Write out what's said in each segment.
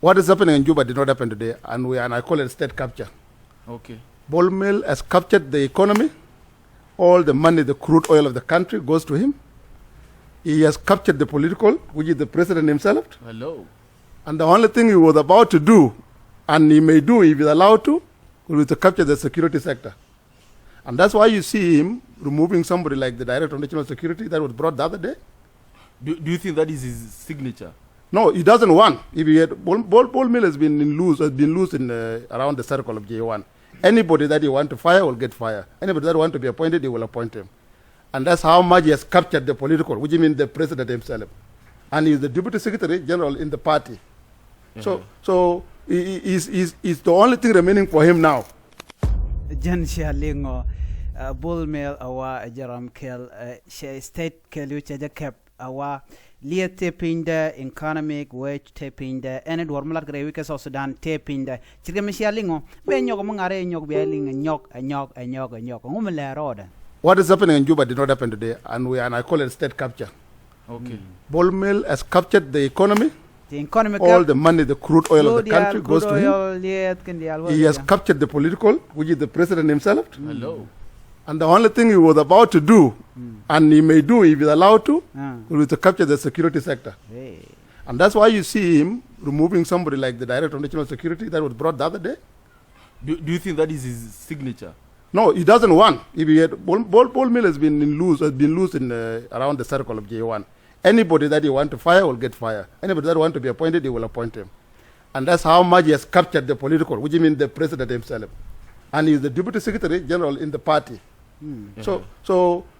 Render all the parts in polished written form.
What is happening in Juba did not happen today, and I call it state capture. Okay. Bol Mel has captured the economy. All the money, the crude oil of the country goes to him. He has captured the political, which is the president himself. Hello. And the only thing he was about to do, and he may do if he's allowed to, will to capture the security sector. And that's why you see him removing somebody like the Director of National Security that was brought the other day. Do you think that is his signature? No, he doesn't want. If he had, Bol Mel has been loose in around the circle of J1. Anybody that he want to fire will get fired. Anybody that want to be appointed, he will appoint him. And that's how much he has captured the political, which means the president himself. And he's the deputy secretary general in the party. So he's the only thing remaining for him now. Jan Shalingo, Bol Mel, awa Jaram Kel, state Kelucha Jakep, awa Lia taping the economic wage taping the and it warm like Grevikas of Sudan taping the Chigamshalingo, when you're among Arayok bearing and yok, What is happening in Juba did not happen today, and I call it state capture. Okay. Bol Mel has captured the economy. The economic all the money, the crude oil of the country goes to him. He has captured the political, which is the president himself. Hello. And the only thing he was about to do, and he may do if he's allowed to, will to capture the security sector. Hey. And that's why you see him removing somebody like the Director of National Security that was brought the other day. Do you think that is his signature? No, he doesn't want. If he had, Bol Mel has been loose in around the circle of J1. Anybody that he want to fire will get fired. Anybody that want to be appointed, he will appoint him. And that's how much he has captured the political, which means the president himself. And he's the deputy secretary general in the party. So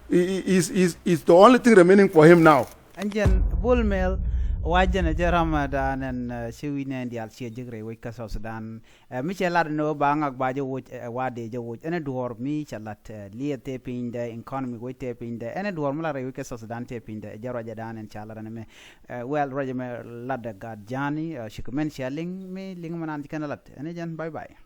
he's the only thing remaining for him now. And then Bol Mel, wajan Ramadan and Shiwin and the Alcia Jigre, Wikas of Sudan. Michel no bangak bajo wood wade wood and a dwarf me chalat Leah taping the economy way taping the and a dwarf Wikas of Sudan taping the Jarajadan and Chalaname. Well, Roger Ladda got Johnny, she commend shelling me, Lingman and Canalat. And again, bye bye.